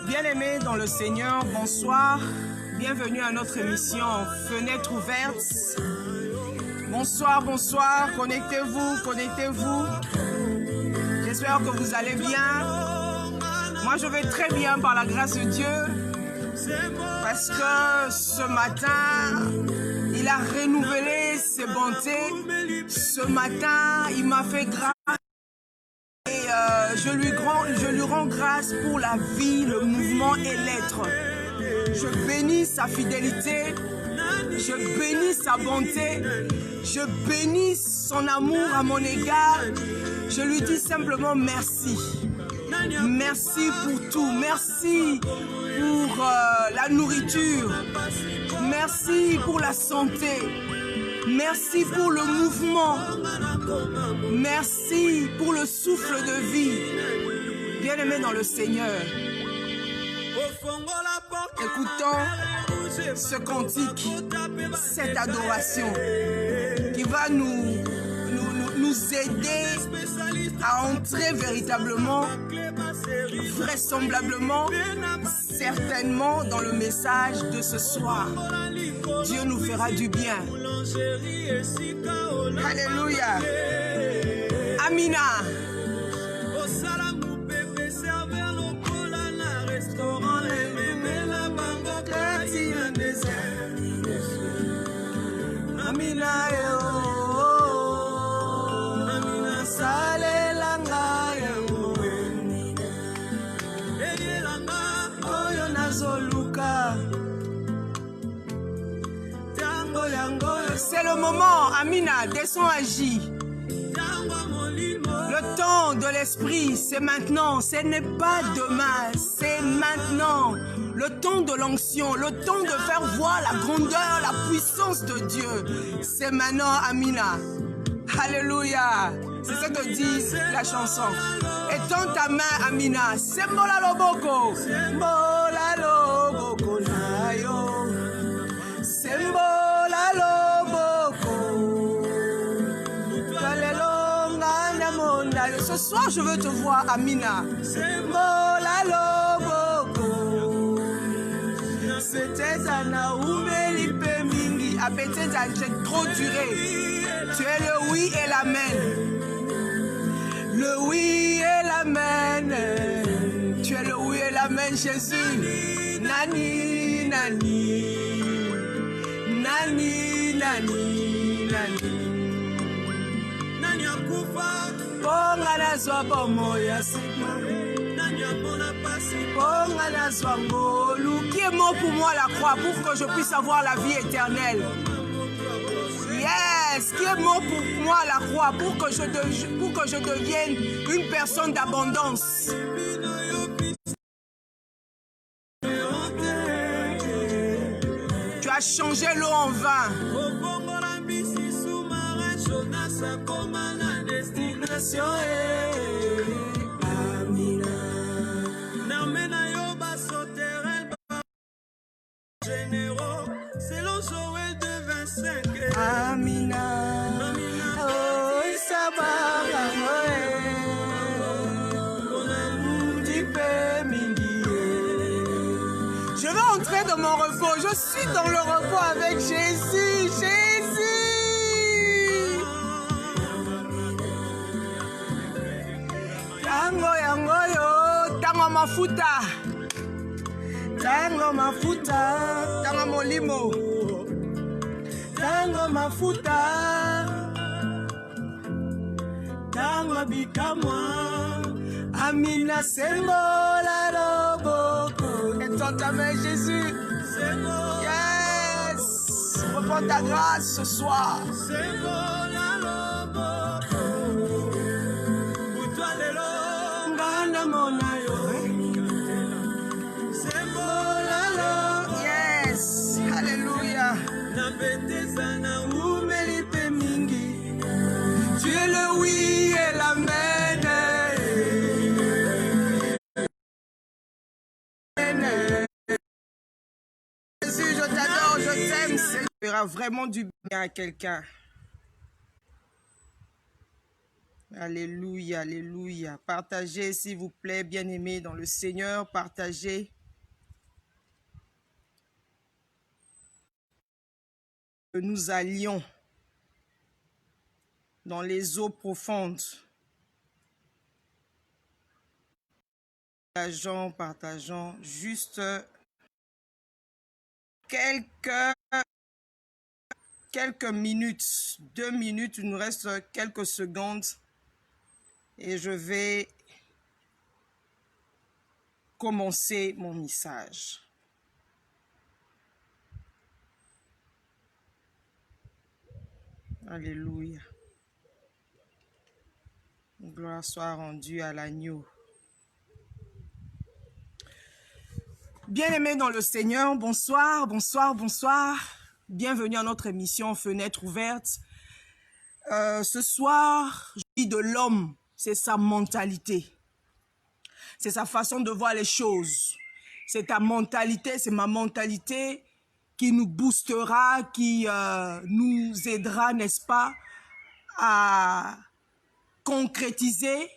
Bien-aimés dans le Seigneur, bonsoir. Bienvenue à notre émission Fenêtre ouverte. Bonsoir, bonsoir. Connectez-vous, connectez-vous. J'espère que vous allez bien. Moi, je vais très bien par la grâce de Dieu. Parce que ce matin, il a renouvelé ses bontés. Ce matin, il m'a fait grâce. Et je lui rends grâce pour la vie, le mouvement et l'être. Je bénis sa fidélité. Je bénis sa bonté. Je bénis son amour à mon égard. Je lui dis simplement merci. Merci pour tout. Merci pour la nourriture. Merci pour la santé. Merci pour le mouvement. Merci pour le souffle de vie. Bien-aimés dans le Seigneur, écoutons ce cantique, cette adoration qui va nous aider à entrer véritablement, vraisemblablement, certainement dans le message de ce soir. Dieu nous fera du bien. Alléluia. Amina. Amina. C'est le moment, Amina, descends agis. Le temps de l'esprit, c'est maintenant, ce n'est pas demain, c'est maintenant. Le temps de l'onction, le temps de faire voir la grandeur, la puissance de Dieu, c'est maintenant, Amina. Alléluia. C'est ce que dit la chanson. Étends ta main, Amina. Sembola loboko. Sembola loboko nayo. Sembola loboko. Ce soir, je veux te voir, Amina. Sembola loboko. C'était un aoumelipe mingi. Appétit, j'ai trop duré. Tu es le oui et l'amen. Le oui et l'amen. Tu es le oui et l'amen, Jésus. Nani, nani. Nani, nani, nani. Nani akufa. Ponga na zwa bomo ya sima. Nani amona pasi. Ponga na zwa ngolu. Qui est mort pour moi la croix pour que je puisse avoir la vie éternelle? Yes, qui est mort pour moi à la croix pour que je devienne une personne d'abondance. Tu as changé l'eau en vin. Selon Joël de 25. Amina. Oh, Isabara. Je vais entrer dans mon repos. Je suis dans le repos avec Jésus. Jésus. Tango yango yo. Tango mafuta. Tango mafuta, tango molimo. Tango mafuta, tango bikamwa. Amina sembola loboko. Étends ta main, Jésus. Yes. Reprends ta grâce ce soir. Sembola loboko. Pour toi lelo. Ngana monayo. Yes, alléluia. Tu es le oui et l'amen. Jésus, je t'adore, je t'aime. Ça fera vraiment du bien à quelqu'un. Alléluia, alléluia. Partagez, s'il vous plaît, bien-aimés dans le Seigneur, partagez. Que nous allions dans les eaux profondes. Partageons juste quelques minutes, 2 minutes, il nous reste quelques secondes et je vais commencer mon message. Alléluia. Gloire soit rendue à l'agneau. Bien-aimés dans le Seigneur, bonsoir, bonsoir, bonsoir. Bienvenue à notre émission Fenêtre ouverte. Ce soir, je dis de l'homme, c'est sa mentalité. C'est sa façon de voir les choses. C'est ta mentalité, c'est ma mentalité qui nous boostera, qui nous aidera, n'est-ce pas, à concrétiser,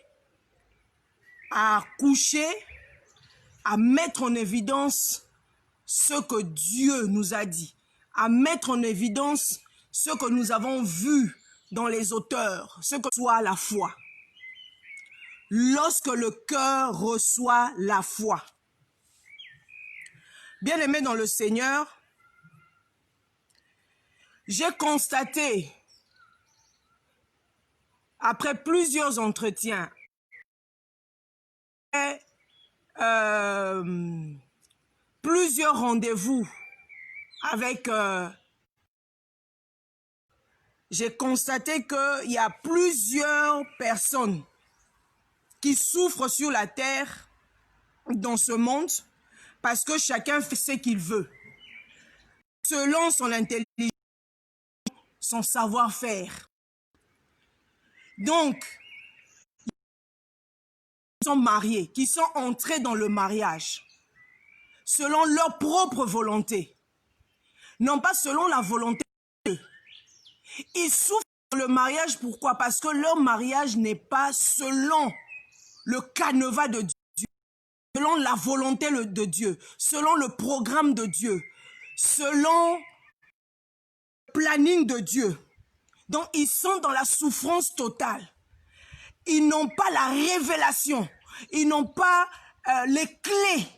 à coucher, à mettre en évidence ce que Dieu nous a dit, à mettre en évidence ce que nous avons vu dans les auteurs, ce que soit la foi. Lorsque le cœur reçoit la foi. Bien-aimés dans le Seigneur, j'ai constaté, après plusieurs entretiens, plusieurs rendez-vous avec... j'ai constaté qu'il y a plusieurs personnes qui souffrent sur la terre dans ce monde parce que chacun fait ce qu'il veut, selon son intelligence, son savoir-faire. Donc, ils sont mariés, qui sont entrés dans le mariage, selon leur propre volonté, non pas selon la volonté de Dieu. Ils souffrent dans le mariage, pourquoi? Parce que leur mariage n'est pas selon le canevas de Dieu, selon la volonté de Dieu, selon le programme de Dieu, selon le planning de Dieu. Donc, ils sont dans la souffrance totale. Ils n'ont pas la révélation. Ils n'ont pas les clés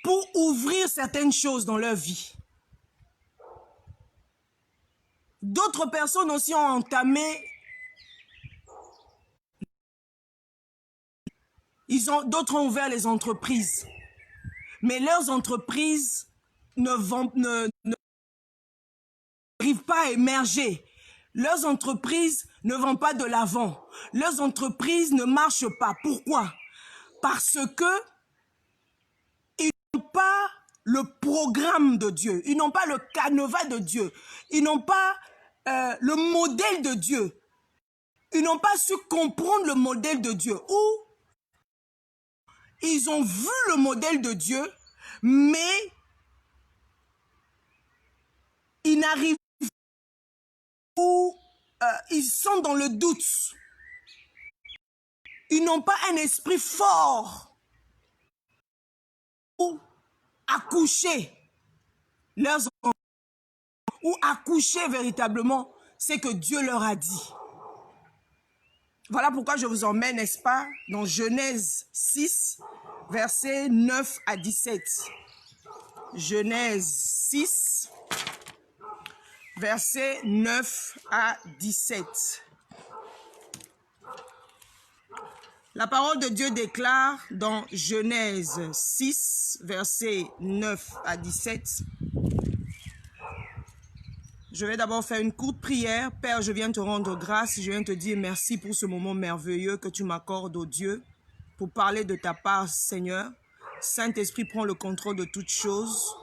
pour ouvrir certaines choses dans leur vie. D'autres personnes aussi ont entamé, d'autres ont ouvert les entreprises. Mais leurs entreprises n'arrivent pas à émerger. Leurs entreprises ne vont pas de l'avant. Leurs entreprises ne marchent pas. Pourquoi? Parce que ils n'ont pas le programme de Dieu. Ils n'ont pas le canevas de Dieu. Ils n'ont pas le modèle de Dieu. Ils n'ont pas su comprendre le modèle de Dieu. Ou ils ont vu le modèle de Dieu, mais ils n'arrivent pas, ou ils sont dans le doute. Ils n'ont pas un esprit fort pour accoucher leurs enfants, ou accoucher véritablement ce que Dieu leur a dit. Voilà pourquoi je vous emmène, n'est-ce pas, dans Genèse 6, versets 9 à 17. Genèse 6, versets 9 à 17. La parole de Dieu déclare dans Genèse 6, versets 9 à 17. Je vais d'abord faire une courte prière. Père, je viens te rendre grâce. Je viens te dire merci pour ce moment merveilleux que tu m'accordes, oh Dieu, pour parler de ta part, Seigneur. Saint-Esprit, prends le contrôle de toutes choses,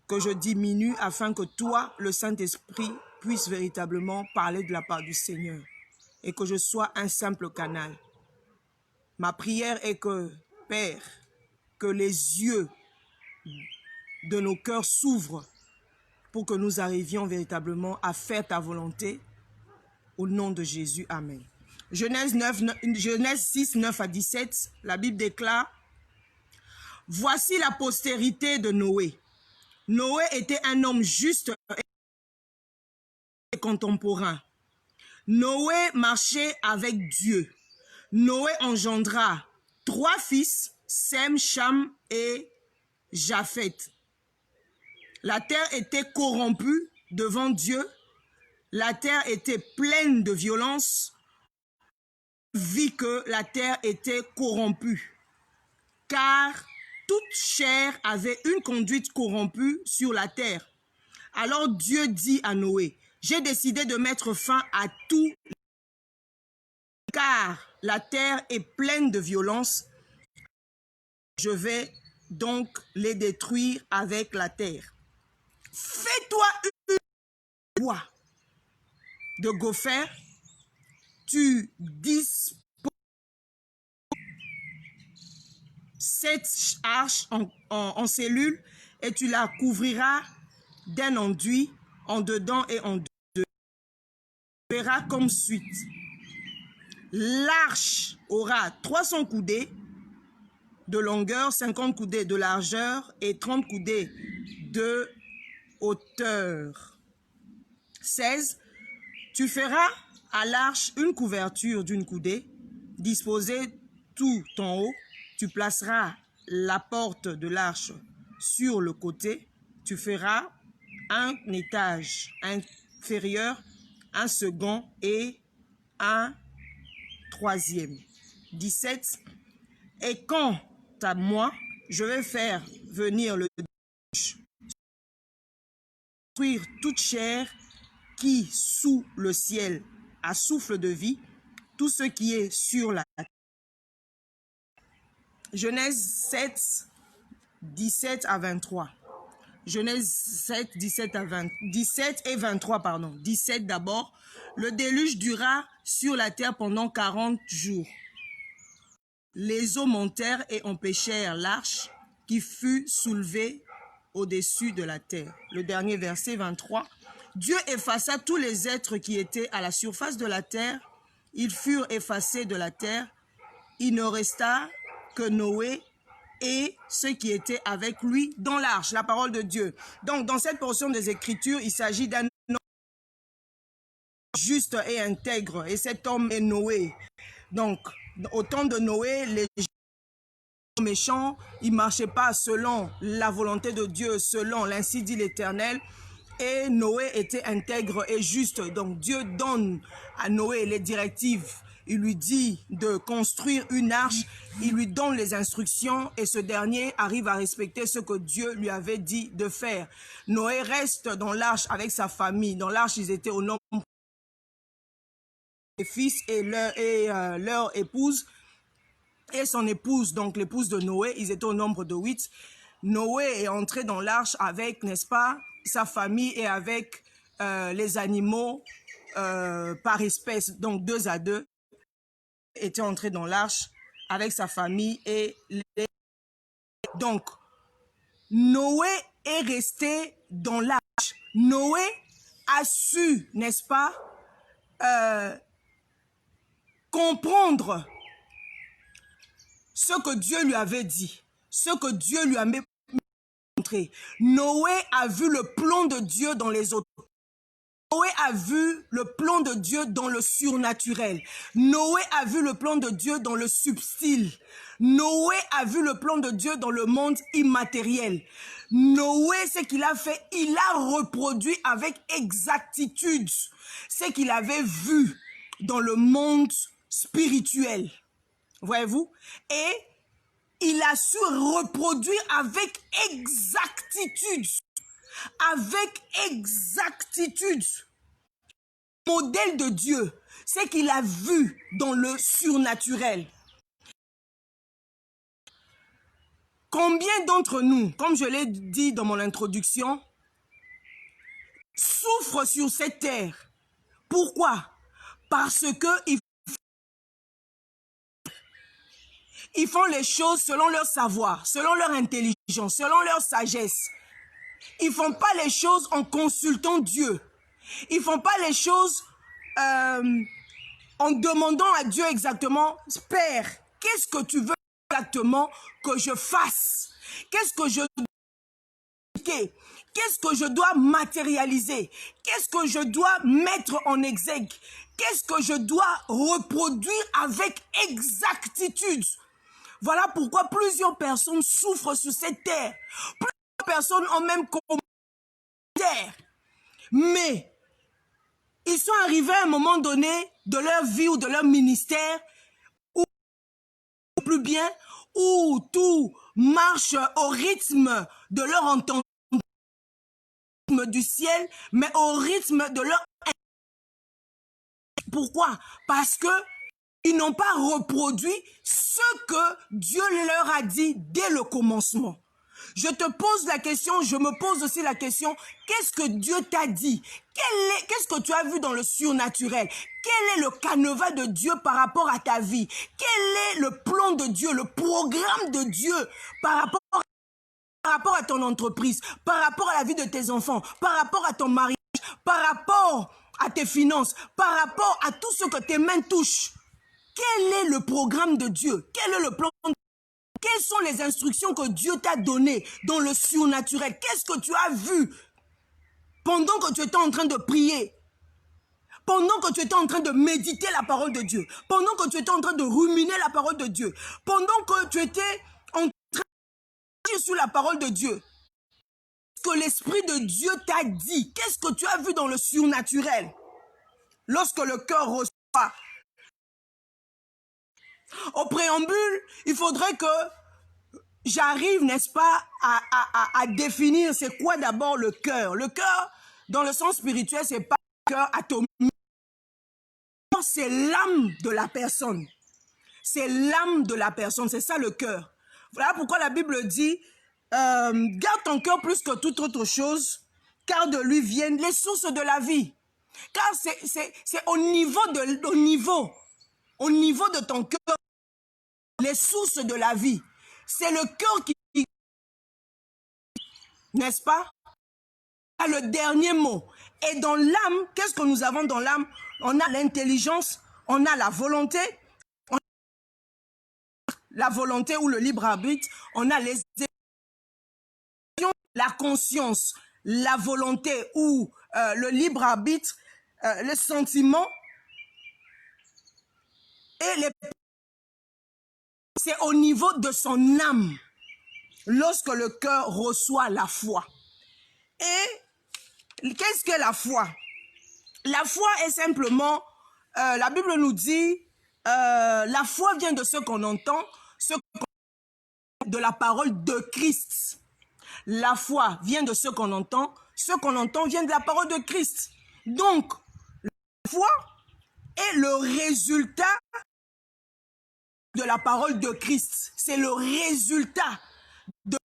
que je diminue afin que toi, le Saint-Esprit, puisse véritablement parler de la part du Seigneur et que je sois un simple canal. Ma prière est que, Père, que les yeux de nos cœurs s'ouvrent pour que nous arrivions véritablement à faire ta volonté Au nom de Jésus, Amen. Genèse 6, 9 à 17, la Bible déclare: voici la postérité de Noé. Noé était un homme juste et contemporain. Noé marchait avec Dieu. Noé engendra 3 fils, Sem, Cham et Japheth. La terre était corrompue devant Dieu. La terre était pleine de violence. Vit que la terre était corrompue, car toute chair avait une conduite corrompue sur la terre. Alors Dieu dit à Noé: j'ai décidé de mettre fin à tout, car la terre est pleine de violence. Je vais donc les détruire avec la terre. Fais-toi une bois de gopher, tu disposes 7 arches en cellules et tu la couvriras d'un enduit en dedans et en dehors. Tu verras comme suite. L'arche aura 300 coudées de longueur, 50 coudées de largeur et 30 coudées de hauteur. 16. Tu feras à l'arche une couverture d'une coudée, disposée tout en haut. Tu placeras la porte de l'arche sur le côté. Tu feras un étage inférieur, un second et un troisième. 17. Et quant à moi, je vais faire venir le détruire toute chair qui, sous le ciel, a souffle de vie, tout ce qui est sur la terre. Genèse 7, 17 à 23. Genèse 7, 17 et 23, pardon. 17 d'abord. Le déluge dura sur la terre pendant 40 jours. Les eaux montèrent et empêchèrent l'arche qui fut soulevée au-dessus de la terre. Le dernier verset 23. Dieu effaça tous les êtres qui étaient à la surface de la terre. Ils furent effacés de la terre. Il ne resta que Noé et ceux qui étaient avec lui dans l'arche, la parole de Dieu. Donc, dans cette portion des Écritures, il s'agit d'un homme juste et intègre. Et cet homme est Noé. Donc, au temps de Noé, les gens méchants, ils ne marchaient pas selon la volonté de Dieu, selon l'ainsi dit l'Éternel. Et Noé était intègre et juste. Donc, Dieu donne à Noé les directives. Il lui dit de construire une arche, il lui donne les instructions et ce dernier arrive à respecter ce que Dieu lui avait dit de faire. Noé reste dans l'arche avec sa famille. Dans l'arche, ils étaient au nombre de fils et leur épouse et son épouse, donc l'épouse de Noé, ils étaient au nombre de 8. Noé est entré dans l'arche avec, n'est-ce pas, sa famille et avec les animaux par espèce, donc 2 à 2. Était entré dans l'arche avec sa famille et donc Noé est resté dans l'arche. Noé a su, n'est-ce pas, comprendre ce que Dieu lui avait dit, ce que Dieu lui a montré. Noé a vu le plan de Dieu dans les autres. Noé a vu le plan de Dieu dans le surnaturel. Noé a vu le plan de Dieu dans le subtil. Noé a vu le plan de Dieu dans le monde immatériel. Noé, ce qu'il a fait, il a reproduit avec exactitude ce qu'il avait vu dans le monde spirituel. Voyez-vous? Et il a su reproduire avec exactitude. Avec exactitude. Le modèle de Dieu, c'est qu'il a vu dans le surnaturel. Combien d'entre nous, comme je l'ai dit dans mon introduction, souffrent sur cette terre? Pourquoi? Parce que ils font les choses selon leur savoir, selon leur intelligence, selon leur sagesse. Ils ne font pas les choses en consultant Dieu. Ils ne font pas les choses en demandant à Dieu exactement, Père, qu'est-ce que tu veux exactement que je fasse? Qu'est-ce que je Qu'est-ce que je dois matérialiser? Qu'est-ce que je dois mettre en exergue? Qu'est-ce que je dois reproduire avec exactitude? Voilà pourquoi plusieurs personnes souffrent sur cette terre. Plusieurs personnes ont même commis terre. Mais ils sont arrivés à un moment donné de leur vie ou de leur ministère où plus bien, où tout marche au rythme de leur entendement du ciel, mais au rythme de leur... Pourquoi? Parce que ils n'ont pas reproduit ce que Dieu leur a dit dès le commencement. Je te pose la question, je me pose aussi la question, qu'est-ce que Dieu t'a dit? Qu'est-ce que tu as vu dans le surnaturel? Quel est le canevas de Dieu par rapport à ta vie? Quel est le plan de Dieu, le programme de Dieu par rapport à ton entreprise, par rapport à la vie de tes enfants, par rapport à ton mariage, par rapport à tes finances, par rapport à tout ce que tes mains touchent? Quel est le programme de Dieu? Quel est le plan de Dieu? Quelles sont les instructions que Dieu t'a données dans le surnaturel? Qu'est-ce que tu as vu pendant que tu étais en train de prier? Pendant que tu étais en train de méditer la parole de Dieu? Pendant que tu étais en train de ruminer la parole de Dieu? Pendant que tu étais en train de dire sur la parole de Dieu? Qu'est-ce que l'Esprit de Dieu t'a dit? Qu'est-ce que tu as vu dans le surnaturel? Lorsque le cœur reçoit. Au préambule, il faudrait que j'arrive, n'est-ce pas, à définir c'est quoi d'abord le cœur. Le cœur, dans le sens spirituel, c'est pas le cœur atomique. C'est l'âme de la personne. C'est l'âme de la personne, c'est ça le cœur. Voilà pourquoi la Bible dit, garde ton cœur plus que toute autre chose, car de lui viennent les sources de la vie. Car c'est au niveau de ton cœur, les sources de la vie. C'est le cœur qui, n'est-ce pas, a le dernier mot. Et dans l'âme, qu'est-ce que nous avons dans l'âme? On a l'intelligence, on a la volonté ou le libre arbitre, on a les émotions, la conscience, la volonté ou le libre arbitre, les sentiments et les... C'est au niveau de son âme, lorsque le cœur reçoit la foi. Et qu'est-ce que la foi? La foi est simplement, la Bible nous dit, la foi vient de ce qu'on entend, de la parole de Christ. La foi vient de ce qu'on entend vient de la parole de Christ. Donc, la foi est le résultat de la parole de Christ. C'est le résultat de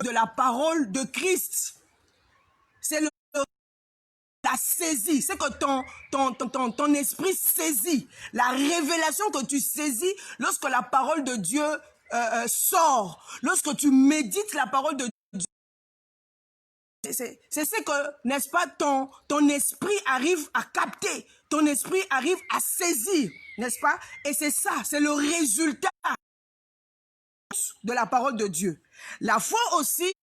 la parole de Christ. C'est la saisie, c'est que ton esprit saisit, la révélation que tu saisis lorsque la parole de Dieu sort, lorsque tu médites la parole de Dieu. C'est ce que, n'est-ce pas, ton esprit arrive à capter, ton esprit arrive à saisir, n'est-ce pas? Et c'est ça, c'est le résultat de la parole de Dieu. La foi aussi,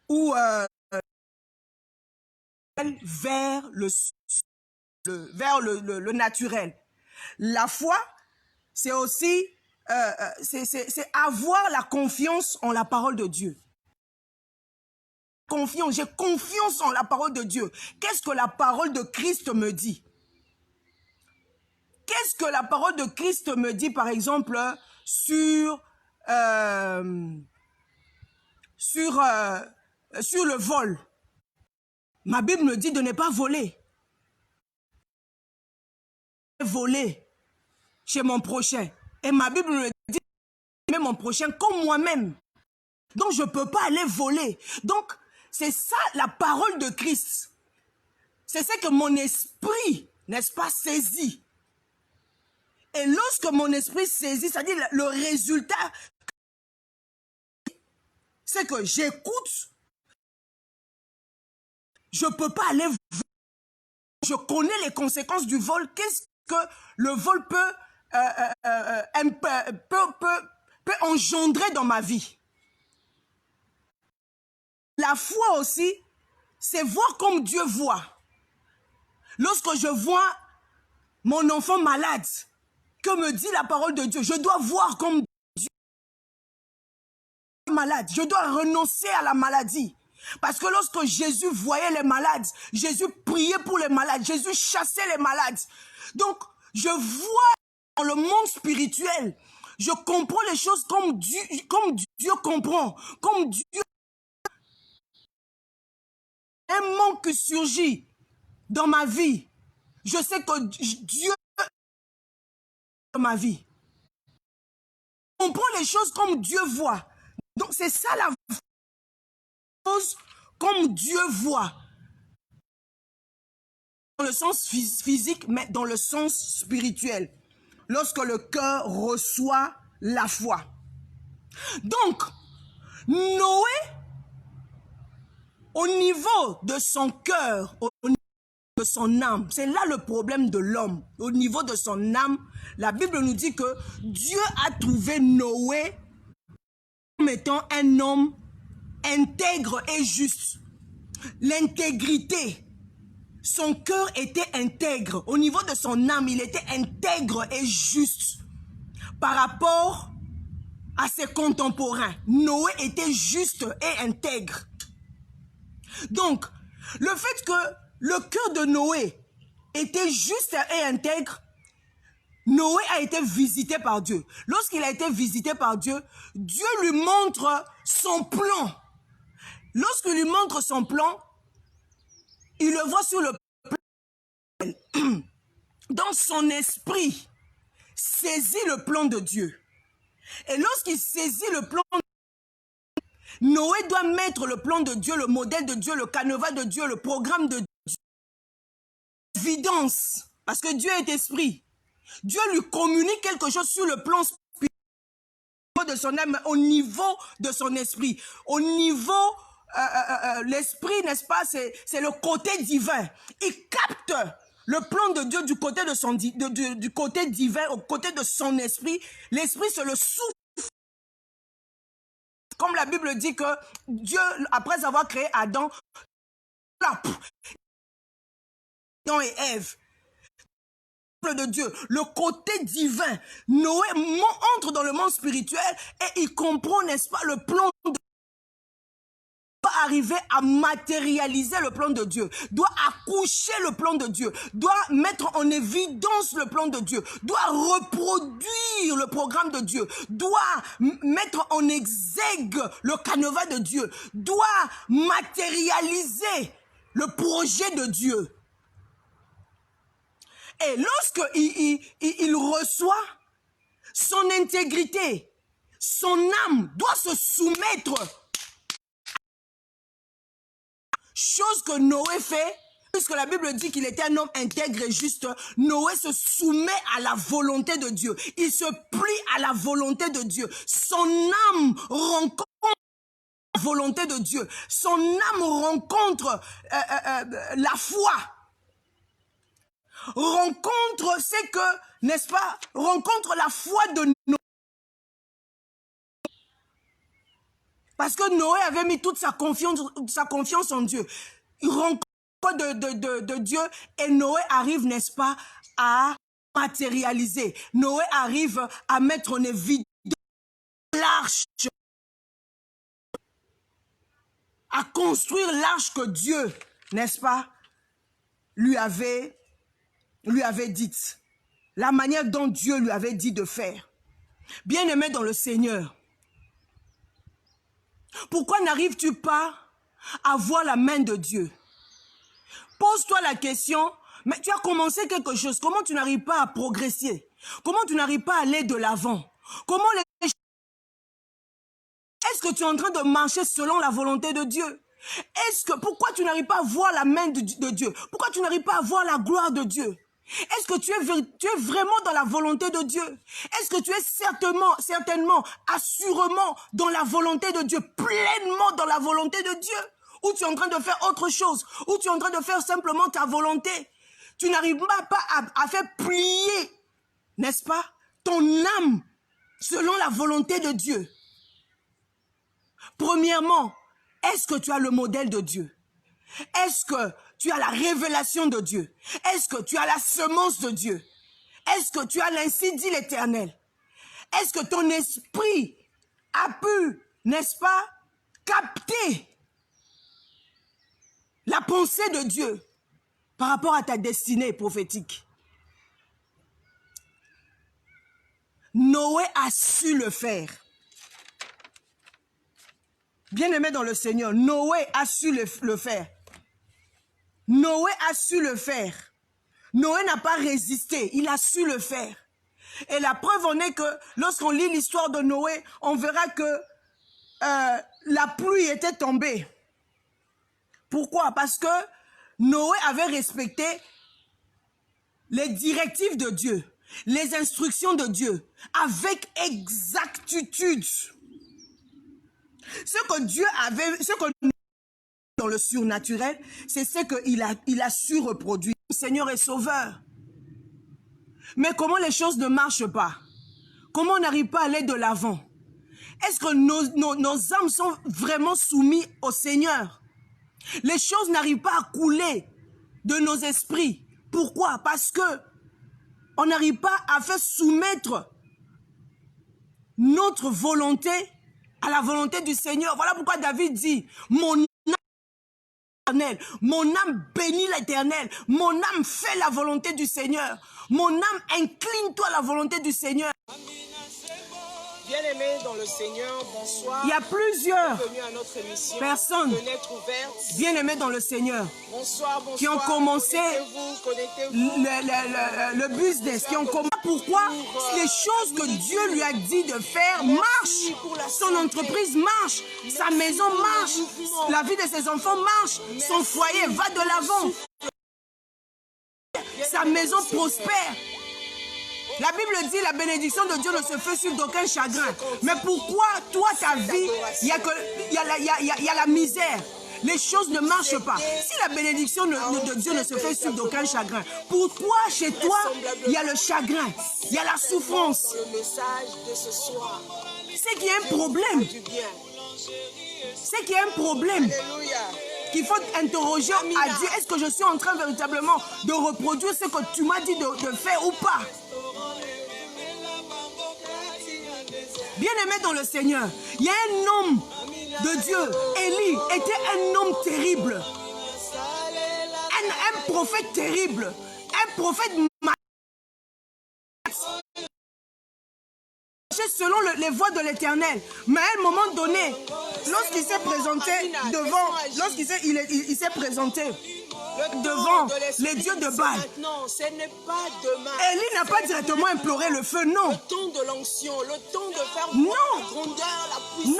ou vers le naturel. La foi, c'est aussi c'est avoir la confiance en la parole de Dieu. J'ai confiance en la parole de Dieu. Qu'est-ce que la parole de Christ me dit? Qu'est-ce que la parole de Christ me dit, par exemple, sur le vol? Ma Bible me dit de ne pas voler. Voler chez mon prochain. Et ma Bible me dit d'aimer mon prochain comme moi-même. Donc, je ne peux pas aller voler. Donc, c'est ça la parole de Christ. C'est ce que mon esprit, n'est-ce pas, saisit. Et lorsque mon esprit saisit, c'est-à-dire le résultat, c'est que j'écoute. Je ne peux pas aller voler. je connais les conséquences du vol. Qu'est-ce que le vol peut engendrer dans ma vie? La foi aussi, c'est voir comme Dieu voit. Lorsque je vois mon enfant malade, que me dit la parole de Dieu, je dois voir comme Dieu est malade. Je dois renoncer à la maladie. Parce que lorsque Jésus voyait les malades, Jésus priait pour les malades, Jésus chassait les malades. Donc, je vois dans le monde spirituel, je comprends les choses comme Dieu comprend, comme Dieu. Un manque surgit dans ma vie. Je sais que Dieu est dans ma vie. Je comprends les choses comme Dieu voit. Donc, c'est ça la chose comme Dieu voit. Dans le sens physique, mais dans le sens spirituel. Lorsque le cœur reçoit la foi. Donc, Noé, au niveau de son cœur, au niveau de son âme, c'est là le problème de l'homme. Au niveau de son âme, la Bible nous dit que Dieu a trouvé Noé comme étant un homme intègre et juste. L'intégrité, son cœur était intègre. Au niveau de son âme, il était intègre et juste. Par rapport à ses contemporains, Noé était juste et intègre. Donc, le fait que le cœur de Noé était juste et intègre, Noé a été visité par Dieu. Lorsqu'il a été visité par Dieu, Dieu lui montre son plan. Lorsqu'il lui montre son plan, il le voit sur le plan. Dans son esprit, saisit le plan de Dieu. Et lorsqu'il saisit le plan de Dieu, Noé doit mettre le plan de Dieu, le modèle de Dieu, le canevas de Dieu, le programme de Dieu. Évidence, parce que Dieu est esprit. Dieu lui communique quelque chose sur le plan spirituel de son âme, au niveau de son esprit. Au niveau, l'esprit, n'est-ce pas, c'est le côté divin. Il capte le plan de Dieu du côté de son du côté divin, au côté de son esprit. L'esprit, c'est le souffle. Comme la Bible dit que Dieu, après avoir créé Adam et Ève, de Dieu, le côté divin, Noé entre dans le monde spirituel et il comprend, n'est-ce pas, le plan de Dieu. Doit arriver à matérialiser le plan de Dieu, doit accoucher le plan de Dieu, doit mettre en évidence le plan de Dieu, doit reproduire le programme de Dieu, doit mettre en exergue le canevas de Dieu, doit matérialiser le projet de Dieu. Et lorsqu'il reçoit, son intégrité, son âme doit se soumettre. Chose que Noé fait, puisque la Bible dit qu'il était un homme intègre et juste, Noé se soumet à la volonté de Dieu. Il se plie à la volonté de Dieu. Son âme rencontre la volonté de Dieu. Son âme rencontre la foi. Rencontre, c'est que, n'est-ce pas, rencontre la foi de Noé. Parce que Noé avait mis toute sa confiance en Dieu. Il rencontre de Dieu et Noé arrive, n'est-ce pas, à matérialiser. Noé arrive à mettre en évidence l'arche, à construire l'arche que Dieu, n'est-ce pas, lui avait dite. La manière dont Dieu lui avait dit de faire. Bien-aimé dans le Seigneur, pourquoi n'arrives-tu pas à voir la main de Dieu? Pose-toi la question, mais tu as commencé quelque chose, comment tu n'arrives pas à progresser? Comment tu n'arrives pas à aller de l'avant? Comment est-ce que tu es en train de marcher selon la volonté de Dieu? Pourquoi tu n'arrives pas à voir la main de Dieu? Pourquoi tu n'arrives pas à voir la gloire de Dieu? Est-ce que tu es vraiment dans la volonté de Dieu? Est-ce que tu es certainement, assurément dans la volonté de Dieu, pleinement dans la volonté de Dieu? Ou tu es en train de faire autre chose? Ou tu es en train de faire simplement ta volonté? tu n'arrives pas à faire plier, n'est-ce pas, ton âme selon la volonté de Dieu. Premièrement, est-ce que tu as le modèle de Dieu? Est-ce que tu as la révélation de Dieu? Est-ce que tu as la semence de Dieu? Est-ce que tu as l'ainsi dit l'Éternel? Est-ce que ton esprit a pu, n'est-ce pas, capter la pensée de Dieu par rapport à ta destinée prophétique? Noé a su le faire. Bien-aimé dans le Seigneur, Noé a su le faire. Noé a su le faire. Noé n'a pas résisté, il a su le faire. Et la preuve en est que lorsqu'on lit l'histoire de Noé, on verra que la pluie était tombée. Pourquoi? Parce que Noé avait respecté les directives de Dieu, les instructions de Dieu, avec exactitude. Ce que Dieu avait, ce que dans le surnaturel, c'est ce qu'il a su reproduire. Le Seigneur est sauveur. Mais comment les choses ne marchent pas? Comment on n'arrive pas à aller de l'avant? Est-ce que nos âmes sont vraiment soumises au Seigneur? Les choses n'arrivent pas à couler de nos esprits. Pourquoi? Parce que on n'arrive pas à faire soumettre notre volonté à la volonté du Seigneur. Voilà pourquoi David dit, mon âme bénit l'Éternel, mon âme fait la volonté du Seigneur, mon âme incline-toi à la volonté du Seigneur. Bien-aimés dans le Seigneur, bonsoir. Il y a plusieurs personnes, bien-aimés dans le Seigneur, bonsoir, qui ont commencé connectez-vous. le business, qui ont commencé. Pourquoi? Les choses que Dieu lui a dit de faire marchent. Son entreprise marche, sa maison marche, la vie de ses enfants marche, son foyer va de l'avant, sa maison prospère. La Bible dit la bénédiction de Dieu ne se fait sur d'aucun chagrin. Mais pourquoi toi, ta vie, il y a la misère? Les choses ne marchent pas. Si la bénédiction de Dieu ne se fait sur d'aucun chagrin, pourquoi chez toi, il y a le chagrin, il y a la souffrance? C'est qu'il y a un problème. C'est qu'il y a un problème. Qu'il faut interroger à Dieu, est-ce que je suis en train véritablement de reproduire ce que tu m'as dit de faire ou pas? Bien-aimé dans le Seigneur, il y a un homme de Dieu, Élie, était un homme terrible, un prophète terrible, un prophète selon les voies de l'Éternel. Mais à un moment donné, lorsqu'il s'est présenté devant, il s'est présenté devant les dieux de Baal, Élie n'a pas directement imploré le feu, non. Le temps de l'onction, le temps de faire non. la grandeur, la puissance.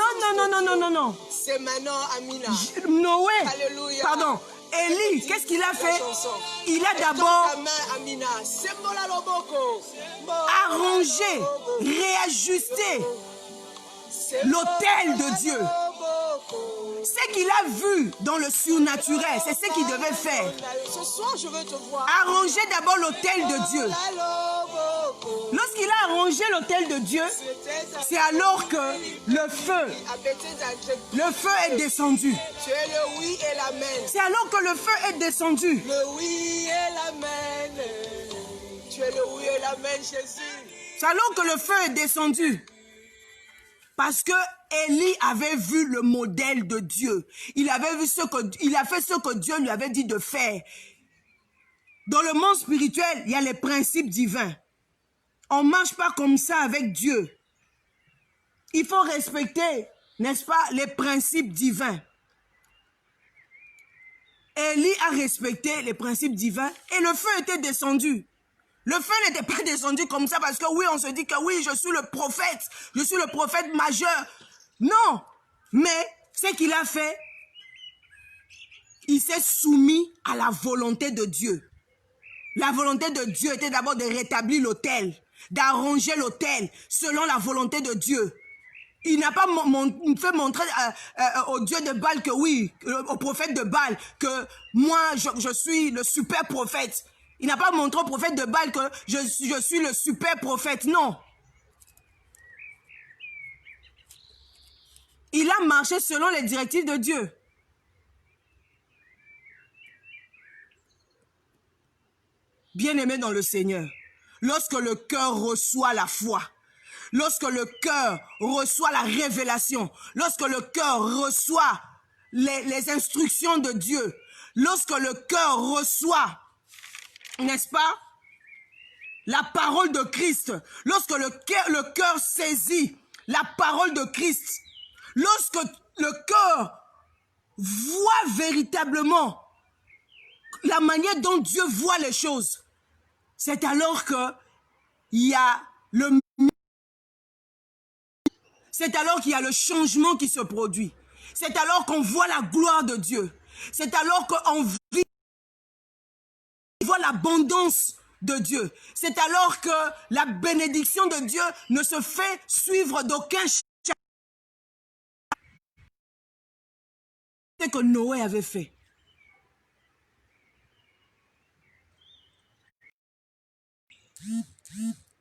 Non. C'est maintenant, Amina. Noé, Alléluia. pardon, Élie, qu'est-ce qu'il a fait? Il a d'abord arrangé, réajusté l'autel de Dieu. Ce qu'il a vu dans le surnaturel, c'est ce qu'il devait faire. Ce soir, je veux te voir. Arranger d'abord l'autel de Dieu. Lorsqu'il a arrangé l'autel de Dieu, c'est alors que le feu est descendu. Tu es le oui et l'amen. C'est alors que le feu est descendu. Le oui et l'amen. Tu es le oui et l'amen, Jésus. C'est alors que le feu est descendu. Parce que Élie avait vu le modèle de Dieu. Il avait vu il a fait ce que Dieu lui avait dit de faire. Dans le monde spirituel, il y a les principes divins. On ne marche pas comme ça avec Dieu. Il faut respecter, n'est-ce pas, les principes divins. Élie a respecté les principes divins et le feu était descendu. Le feu n'était pas descendu comme ça parce que oui, on se dit que oui, je suis le prophète majeur. Non, mais ce qu'il a fait, il s'est soumis à la volonté de Dieu. La volonté de Dieu était d'abord de rétablir l'autel, d'arranger l'autel selon la volonté de Dieu. Il n'a pas fait montrer au Dieu de Baal que oui, au prophète de Baal, que moi, je suis le super prophète. Il n'a pas montré au prophète de Baal que je suis le super prophète, non. Il a marché selon les directives de Dieu. Bien-aimé dans le Seigneur, lorsque le cœur reçoit la foi, lorsque le cœur reçoit la révélation, lorsque le cœur reçoit les instructions de Dieu, lorsque le cœur reçoit, n'est-ce pas, la parole de Christ, lorsque le cœur saisit la parole de Christ, lorsque le cœur voit véritablement la manière dont Dieu voit les choses, c'est alors que il y a c'est alors qu'il y a le changement qui se produit. C'est alors qu'on voit la gloire de Dieu. C'est alors qu'on voit l'abondance de Dieu. C'est alors que la bénédiction de Dieu ne se fait suivre d'aucun chacun. C'est ce que Noé avait fait.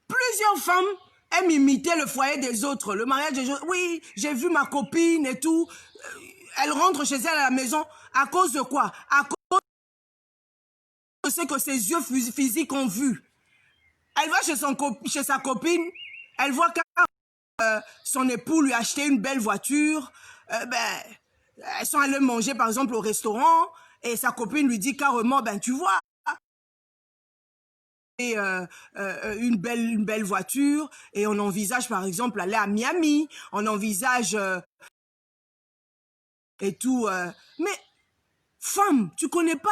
Plusieurs femmes aiment imiter le foyer des autres. Le mariage des autres. Oui, j'ai vu ma copine et tout. Elle rentre chez elle à la maison. À cause de quoi? À cause de ce que ses yeux physiques ont vu. Elle va chez sa copine. Elle voit que son époux lui a acheté une belle voiture. Elles sont allées manger par exemple au restaurant. Et sa copine lui dit carrément, ben tu vois, une belle voiture et on envisage par exemple aller à Miami, on envisage et tout. Mais femme, tu connais pas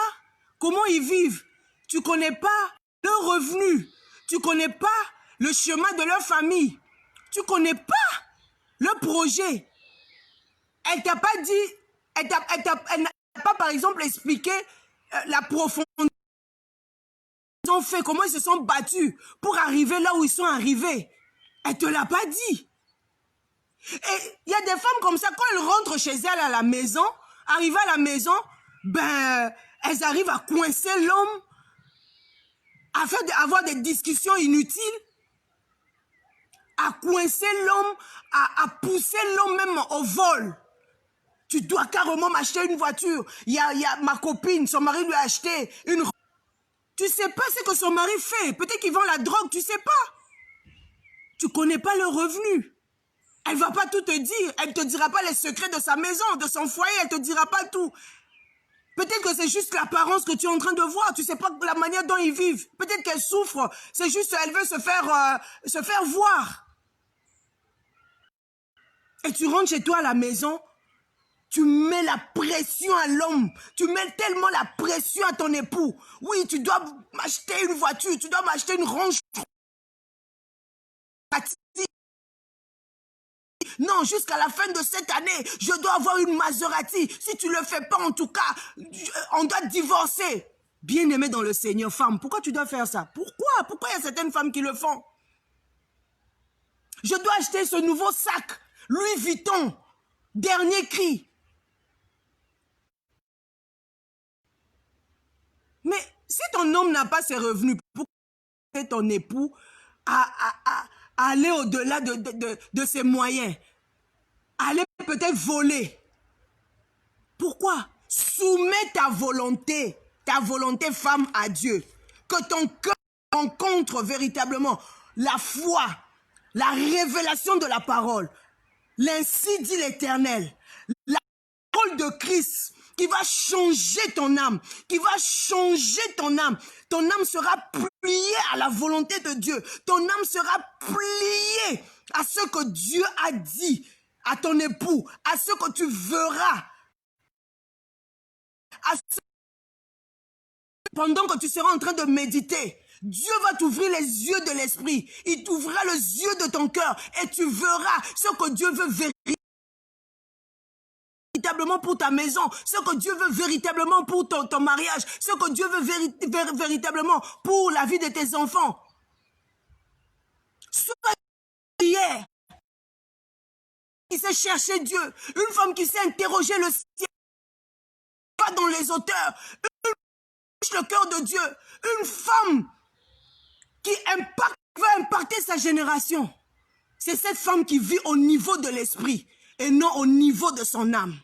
comment ils vivent, tu connais pas leur revenu, tu connais pas le chemin de leur famille, tu connais pas leur projet. Elle t'a pas dit, elle n'a pas par exemple expliqué la profondeur. Ils ont fait, comment ils se sont battus pour arriver là où ils sont arrivés. Elle te l'a pas dit. Et il y a des femmes comme ça, quand elles rentrent chez elles à la maison, arrivées à la maison, ben, elles arrivent à coincer l'homme, afin d'avoir des discussions inutiles, à coincer l'homme, à pousser l'homme même au vol. Tu dois carrément m'acheter une voiture. Il y a ma copine, son mari lui a acheté une... Tu sais pas ce que son mari fait. Peut-être qu'il vend la drogue, tu sais pas. Tu connais pas le revenu. Elle va pas tout te dire. Elle te dira pas les secrets de sa maison, de son foyer. Elle te dira pas tout. Peut-être que c'est juste l'apparence que tu es en train de voir. Tu sais pas la manière dont ils vivent. Peut-être qu'elle souffre. C'est juste elle veut se faire voir. Et tu rentres chez toi à la maison. Tu mets la pression à l'homme. Tu mets tellement la pression à ton époux. Oui, tu dois m'acheter une voiture. Tu dois m'acheter une Range. Non, jusqu'à la fin de cette année, je dois avoir une Maserati. Si tu ne le fais pas, en tout cas, on doit divorcer. Bien-aimé dans le Seigneur, femme, pourquoi tu dois faire ça? Pourquoi? Pourquoi il y a certaines femmes qui le font? Je dois acheter ce nouveau sac. Louis Vuitton. Dernier cri. Mais si ton homme n'a pas ses revenus, pourquoi ton époux à aller au-delà de ses moyens? Aller peut-être voler. Pourquoi? Soumets ta volonté femme à Dieu. Que ton cœur rencontre véritablement la foi, la révélation de la parole. L'ainsi dit l'Éternel. La parole de Christ qui va changer ton âme, qui va changer ton âme. Ton âme sera pliée à la volonté de Dieu. Ton âme sera pliée à ce que Dieu a dit à ton époux, à ce que tu verras. Pendant que tu seras en train de méditer, Dieu va t'ouvrir les yeux de l'esprit. Il t'ouvrira les yeux de ton cœur et tu verras ce que Dieu veut véritablement pour ta maison, ce que Dieu veut véritablement pour ton mariage, ce que Dieu veut véritablement pour la vie de tes enfants. Sois hier qui sait chercher Dieu, une femme qui sait interroger le ciel, pas dans les auteurs, le cœur de Dieu. Une femme qui veut impacter sa génération. C'est cette femme qui vit au niveau de l'esprit et non au niveau de son âme.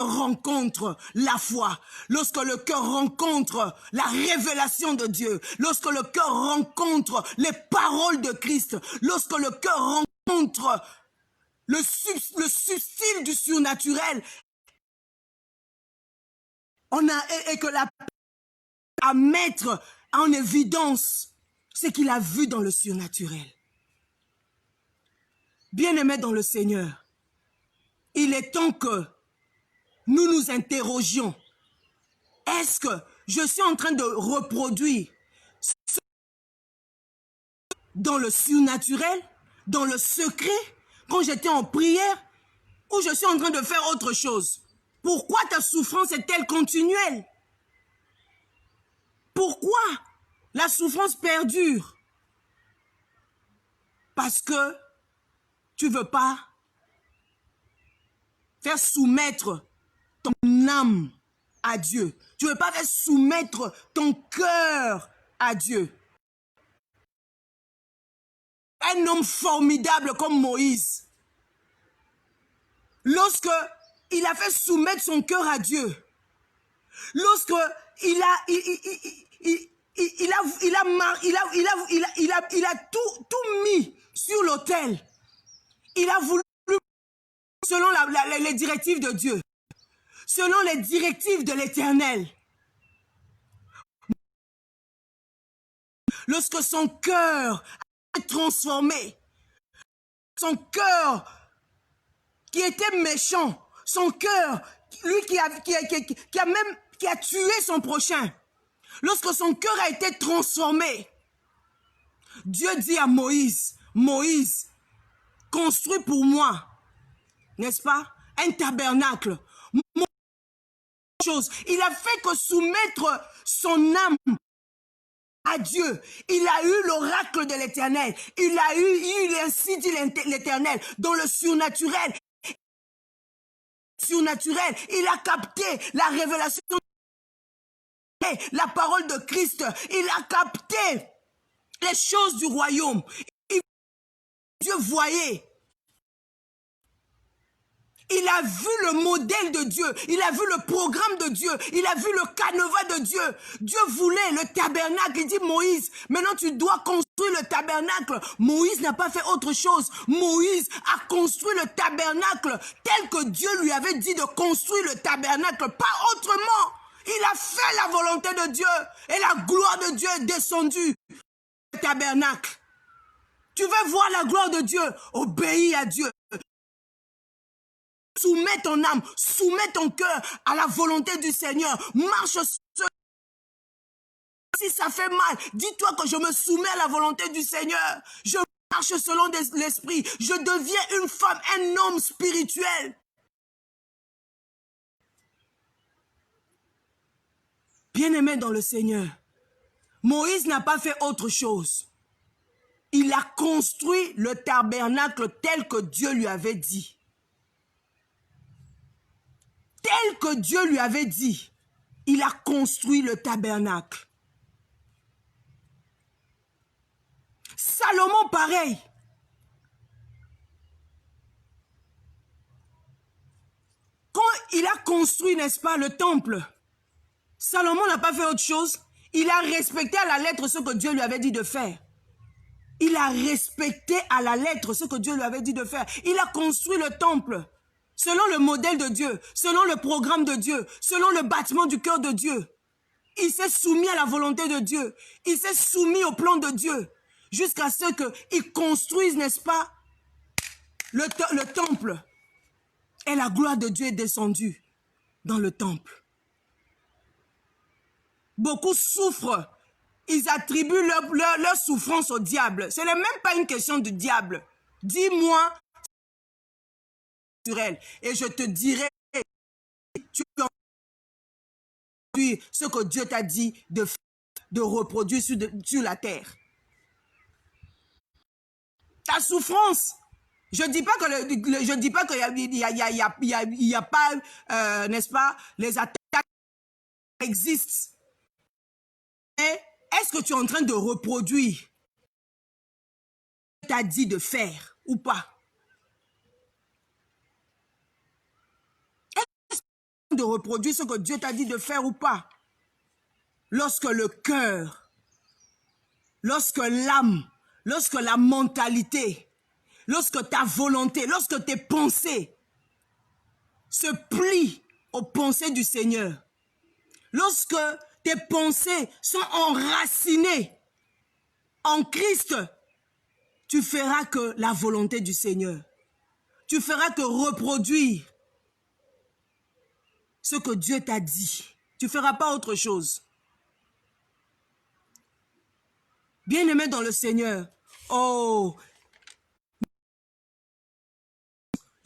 Rencontre la foi, lorsque le cœur rencontre la révélation de Dieu, lorsque le cœur rencontre les paroles de Christ, lorsque le cœur rencontre le subtil du surnaturel, et que la à mettre en évidence ce qu'il a vu dans le surnaturel. Bien-aimés dans le Seigneur, il est temps que nous nous interrogions. Est-ce que je suis en train de reproduire dans le surnaturel, dans le secret, quand j'étais en prière, ou je suis en train de faire autre chose? Pourquoi ta souffrance est-elle continuelle? Pourquoi la souffrance perdure? Parce que tu ne veux pas faire soumettre ton âme à Dieu. Tu ne veux pas faire soumettre ton cœur à Dieu. Un homme formidable comme Moïse, lorsque il a fait soumettre son cœur à Dieu, lorsque il a tout mis sur l'autel, il a voulu selon les directives de Dieu, selon les directives de l'Éternel. Lorsque son cœur a été transformé, son cœur qui était méchant, son cœur, lui qui a tué son prochain, lorsque son cœur a été transformé, Dieu dit à Moïse, Moïse, construis pour moi, n'est-ce pas, un tabernacle. Il a fait que soumettre son âme à Dieu. Il a eu l'oracle de l'Éternel. Il a eu ainsi dit l'Éternel, dans le surnaturel. Il a capté la révélation, la parole de Christ. Il a capté les choses du royaume. Dieu voyait. Il a vu le modèle de Dieu, il a vu le programme de Dieu, il a vu le canevas de Dieu. Dieu voulait le tabernacle. Il dit Moïse, maintenant tu dois construire le tabernacle. Moïse n'a pas fait autre chose. Moïse a construit le tabernacle tel que Dieu lui avait dit de construire le tabernacle, pas autrement. Il a fait la volonté de Dieu et la gloire de Dieu est descendue au tabernacle. Tu veux voir la gloire de Dieu? Obéis à Dieu. Soumets ton âme, soumets ton cœur à la volonté du Seigneur. Marche sur... Si ça fait mal, dis-toi que je me soumets à la volonté du Seigneur. Je marche selon l'esprit. Je deviens une femme, un homme spirituel. Bien-aimé dans le Seigneur, Moïse n'a pas fait autre chose. Il a construit le tabernacle tel que Dieu lui avait dit. Tel que Dieu lui avait dit, il a construit le tabernacle. Salomon, pareil. Quand il a construit, n'est-ce pas, le temple, Salomon n'a pas fait autre chose. Il a respecté à la lettre ce que Dieu lui avait dit de faire. Il a respecté à la lettre ce que Dieu lui avait dit de faire. Il a construit le temple. Selon le modèle de Dieu, selon le programme de Dieu, selon le bâtiment du cœur de Dieu. Il s'est soumis à la volonté de Dieu. Il s'est soumis au plan de Dieu. Jusqu'à ce qu'il construise, n'est-ce pas, le temple. Et la gloire de Dieu est descendue dans le temple. Beaucoup souffrent. Ils attribuent leur souffrance au diable. Ce n'est même pas une question du diable. Dis-moi, et je te dirai ce que Dieu t'a dit de reproduire sur la terre. Ta souffrance, je ne dis pas qu'il n'y a pas, n'est-ce pas, les attaques existe. Mais est-ce que tu es en train de reproduire ce que tu as dit de faire ou pas? Est-ce que tu es en train de reproduire ce que Dieu t'a dit de faire ou pas? Lorsque le cœur, lorsque l'âme, lorsque la mentalité, lorsque ta volonté, lorsque tes pensées se plient aux pensées du Seigneur, lorsque tes pensées sont enracinées en Christ, tu feras que la volonté du Seigneur. Tu feras que reproduire ce que Dieu t'a dit. Tu ne feras pas autre chose. Bien-aimé dans le Seigneur, oh,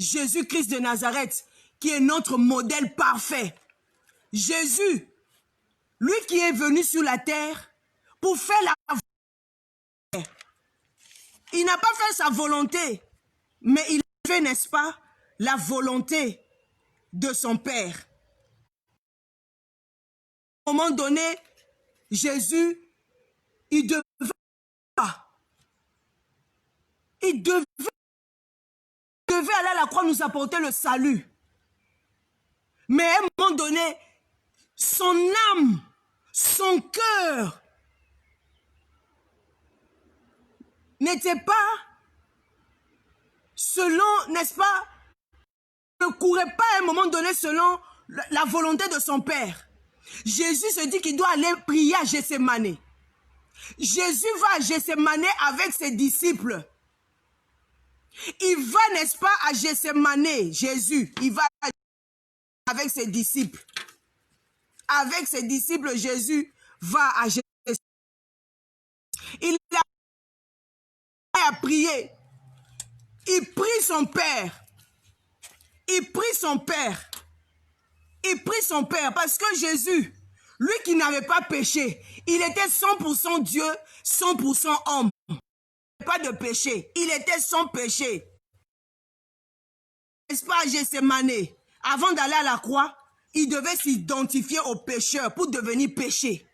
Jésus-Christ de Nazareth, qui est notre modèle parfait. Jésus, lui qui est venu sur la terre pour faire la volonté. Il n'a pas fait sa volonté, mais il a fait, n'est-ce pas, la volonté de son Père. À un moment donné, Jésus, il devait aller à la croix nous apporter le salut. Mais à un moment donné, son âme, son cœur n'était pas selon, n'est-ce pas, ne courait pas à un moment donné selon la volonté de son Père. Jésus se dit qu'il doit aller prier à Gethsémane. Jésus va à Gethsémane avec ses disciples. Il va, n'est-ce pas, à Gethsémane. Jésus, il va avec ses disciples. Avec ses disciples, Jésus va à Gethsémane. Il a prié. Il prie son Père. Il prie son Père. Il prie son Père parce que Jésus, lui qui n'avait pas péché, il était 100% Dieu, 100% homme. Pas de péché. Il était sans péché. N'est-ce pas, Gethsémane? Avant d'aller à la croix, il devait s'identifier au pécheur pour devenir péché.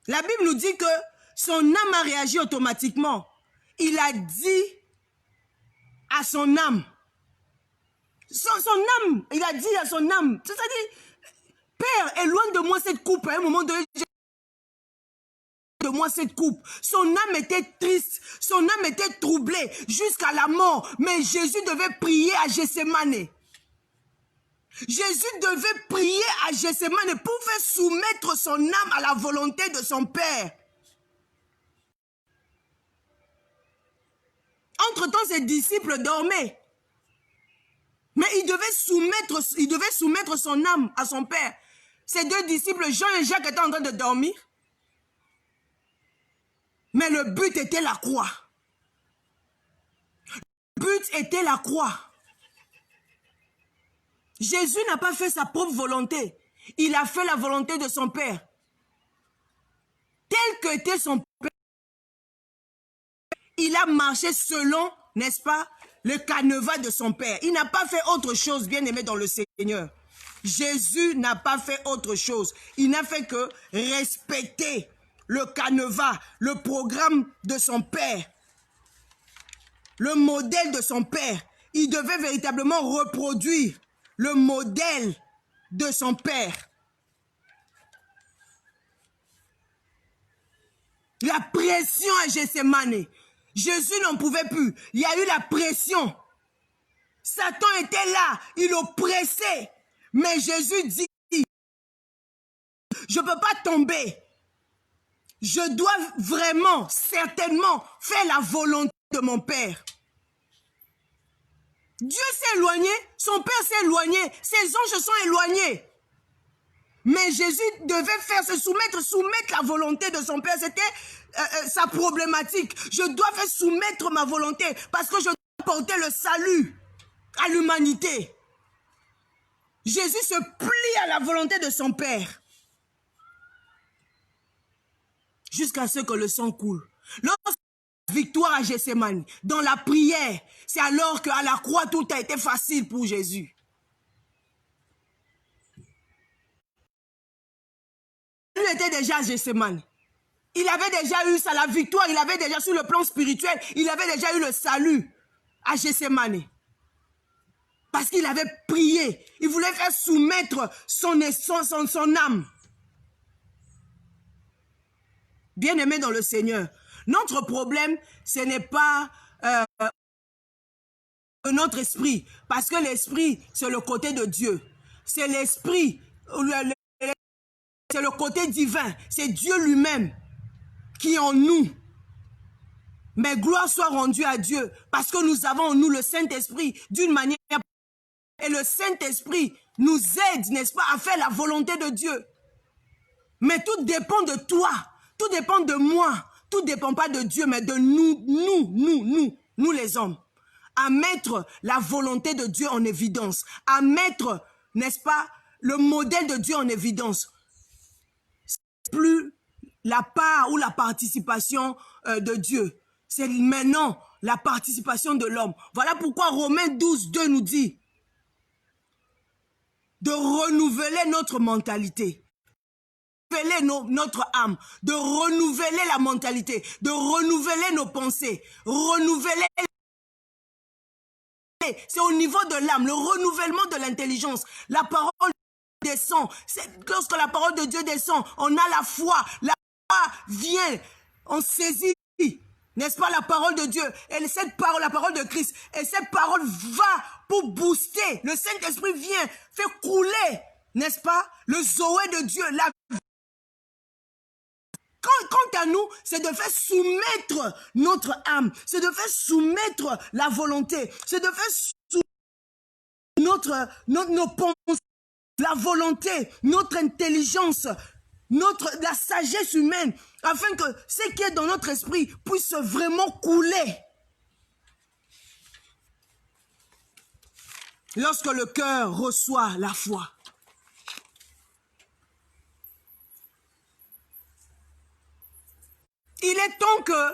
La Bible nous dit que son âme a réagi automatiquement. Il a dit à son âme, son âme, il a dit à son âme, c'est-à-dire, Père, éloigne de moi cette coupe. À un moment donné, de moi cette coupe. Son âme était triste, son âme était troublée jusqu'à la mort. Mais Jésus devait prier à Gethsémane. Jésus devait prier à Gethsémane pour faire soumettre son âme à la volonté de son Père. Entre-temps, ses disciples dormaient. Mais il devait soumettre son âme à son Père. Ses deux disciples, Jean et Jacques, étaient en train de dormir. Mais le but était la croix. Le but était la croix. Jésus n'a pas fait sa propre volonté. Il a fait la volonté de son Père. Tel que était son Père, il a marché selon, n'est-ce pas, le canevas de son Père. Il n'a pas fait autre chose, bien-aimé dans le Seigneur. Jésus n'a pas fait autre chose. Il n'a fait que respecter le canevas, le programme de son Père, le modèle de son Père. Il devait véritablement reproduire le modèle de son Père. La pression à Gethsémane. Jésus n'en pouvait plus. Il y a eu la pression. Satan était là. Il oppressait. Mais Jésus dit, je ne peux pas tomber. Je dois vraiment, certainement, faire la volonté de mon Père. Dieu s'est éloigné, son Père s'est éloigné, ses anges se sont éloignés. Mais Jésus devait faire se soumettre la volonté de son Père. C'était sa problématique. Je dois faire soumettre ma volonté parce que je dois porter le salut à l'humanité. Jésus se plie à la volonté de son Père. Jusqu'à ce que le sang coule. Lorsque victoire à Gethsémane, dans la prière, c'est alors qu'à la croix, tout a été facile pour Jésus. Lui était déjà à Gethsemane. Il avait déjà eu ça, la victoire. Il avait déjà, sur le plan spirituel, il avait déjà eu le salut à Gethsemane. Parce qu'il avait prié. Il voulait faire soumettre son âme. Bien-aimé dans le Seigneur, notre problème, ce n'est pas notre esprit. Parce que l'esprit, c'est le côté de Dieu. C'est l'esprit, c'est le côté divin. C'est Dieu lui-même qui est en nous. Mais gloire soit rendue à Dieu. Parce que nous avons en nous le Saint-Esprit d'une manière. Et le Saint-Esprit nous aide, n'est-ce pas, à faire la volonté de Dieu. Mais tout dépend de toi. Tout dépend de moi. Tout ne dépend pas de Dieu, mais de nous les hommes. À mettre la volonté de Dieu en évidence. À mettre, n'est-ce pas, le modèle de Dieu en évidence. C'est plus la part ou la participation de Dieu. C'est maintenant la participation de l'homme. Voilà pourquoi Romains 12, 2 nous dit de renouveler notre mentalité. Notre âme, de renouveler la mentalité, de renouveler nos pensées, renouveler. C'est au niveau de l'âme, le renouvellement de l'intelligence. La parole descend. Lorsque la parole de Dieu descend, on a la foi. La foi vient, on saisit, n'est-ce pas, la parole de Dieu. Et cette parole, la parole de Christ, et cette parole va pour booster. Le Saint-Esprit vient, fait couler, n'est-ce pas, le Zoé de Dieu, la Quant à nous, c'est de faire soumettre notre âme, c'est de faire soumettre la volonté, c'est de faire soumettre nos pensées, la volonté, notre intelligence, la sagesse humaine, afin que ce qui est dans notre esprit puisse vraiment couler. Lorsque le cœur reçoit la foi. Il est temps que,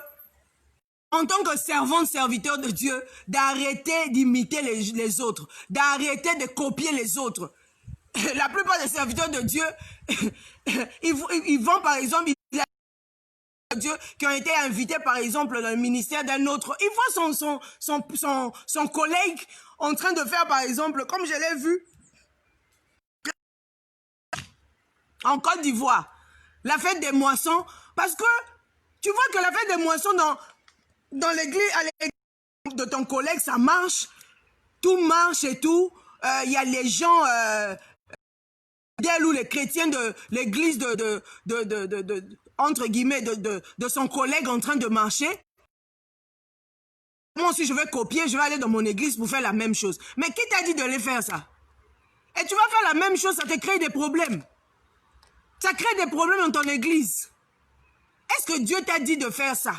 en tant que servant, serviteur de Dieu, d'arrêter d'imiter les autres, d'arrêter de copier les autres. La plupart des serviteurs de Dieu, ils vont par exemple, Dieu qui ont été invités par exemple dans le ministère d'un autre. Il voit son collègue en train de faire par exemple, comme je l'ai vu, en Côte d'Ivoire, la fête des moissons, parce que tu vois que la fête des moissons dans l'église, à l'église de ton collègue, ça marche. Tout marche et tout. Il y a les gens, ou les chrétiens de l'église entre guillemets, de son collègue en train de marcher. Moi aussi, je vais copier, je vais aller dans mon église pour faire la même chose. Mais qui t'a dit de les faire ça? Et tu vas faire la même chose, ça te crée des problèmes. Ça crée des problèmes dans ton église. Est-ce que Dieu t'a dit de faire ça?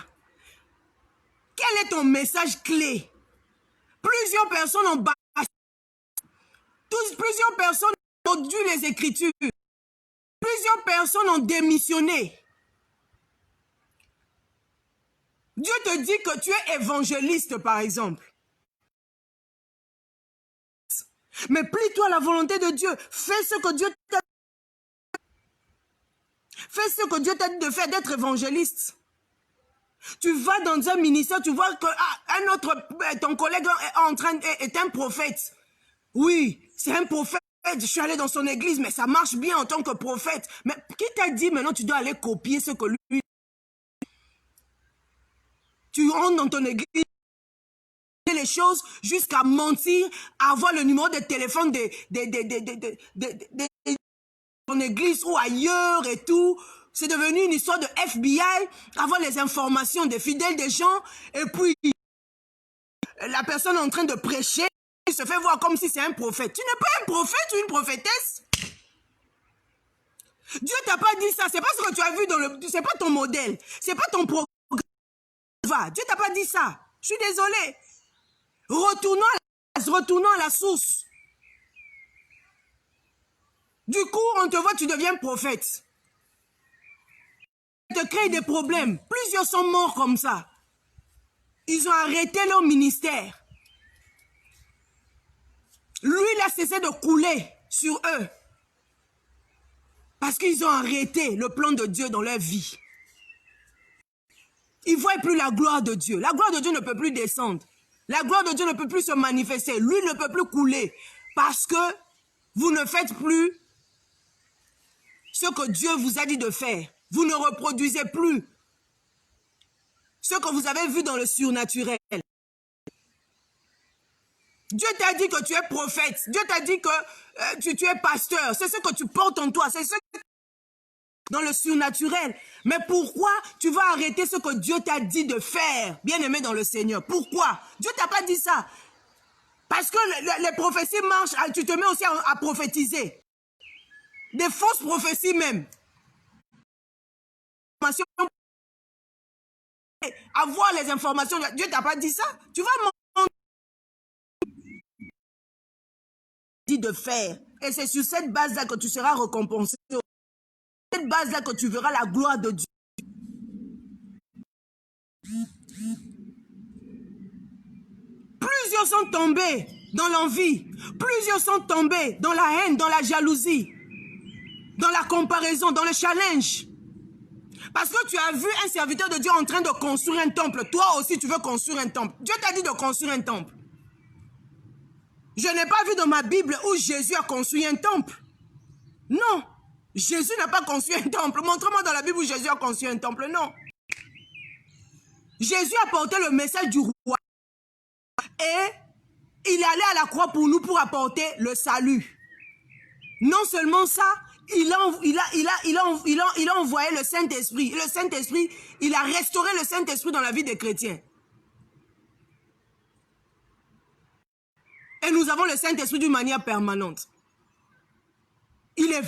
Quel est ton message clé? Plusieurs personnes ont bâti. Plusieurs personnes ont dû les Écritures. Plusieurs personnes ont démissionné. Dieu te dit que tu es évangéliste, par exemple. Mais plie-toi à la volonté de Dieu. Fais ce que Dieu t'a dit. Fais ce que Dieu t'a dit de faire, d'être évangéliste. Tu vas dans un ministère, tu vois que ton collègue est un prophète. Oui, c'est un prophète. Je suis allé dans son église, mais ça marche bien en tant que prophète. Mais qui t'a dit maintenant tu dois aller copier ce que lui... Tu rentres dans ton église, les choses jusqu'à mentir, avoir le numéro de téléphone de ton église ou ailleurs et tout. C'est devenu une histoire de FBI, avoir les informations des fidèles des gens, et puis la personne est en train de prêcher, il se fait voir comme si c'est un prophète. Tu n'es pas un prophète ou une prophétesse. Dieu t'a pas dit ça, c'est pas ce que tu as vu dans le... C'est pas ton modèle, c'est pas ton programme. Dieu t'a pas dit ça. Je suis désolé. Retournons à la source. Du coup, on te voit, tu deviens prophète. Ça te crée des problèmes. Plusieurs sont morts comme ça. Ils ont arrêté leur ministère. L'huile a cessé de couler sur eux. Parce qu'ils ont arrêté le plan de Dieu dans leur vie. Ils ne voient plus la gloire de Dieu. La gloire de Dieu ne peut plus descendre. La gloire de Dieu ne peut plus se manifester. L'huile ne peut plus couler. Parce que vous ne faites plus ce que Dieu vous a dit de faire. Vous ne reproduisez plus ce que vous avez vu dans le surnaturel. Dieu t'a dit que tu es prophète. Dieu t'a dit que tu es pasteur. C'est ce que tu portes en toi. C'est ce que dans le surnaturel. Mais pourquoi tu vas arrêter ce que Dieu t'a dit de faire, bien-aimé dans le Seigneur? Pourquoi? Dieu t'a pas dit ça. Parce que les prophéties marchent, tu te mets aussi à prophétiser. Des fausses prophéties même. Avoir les informations, Dieu t'a pas dit ça. Tu vas dit de faire. Et c'est sur cette base-là que tu seras récompensé. Cette base-là que tu verras la gloire de Dieu. Plusieurs sont tombés dans l'envie. Plusieurs sont tombés dans la haine, dans la jalousie, dans la comparaison, dans le challenge. Parce que tu as vu un serviteur de Dieu en train de construire un temple. Toi aussi, tu veux construire un temple. Dieu t'a dit de construire un temple. Je n'ai pas vu dans ma Bible où Jésus a construit un temple. Non. Jésus n'a pas construit un temple. Montre-moi dans la Bible où Jésus a construit un temple. Non. Jésus a porté le message du roi. Et il est allé à la croix pour nous, pour apporter le salut. Non seulement ça, il a envoyé le Saint-Esprit. Le Saint-Esprit, il a restauré le Saint-Esprit dans la vie des chrétiens. Et nous avons le Saint-Esprit d'une manière permanente. Il est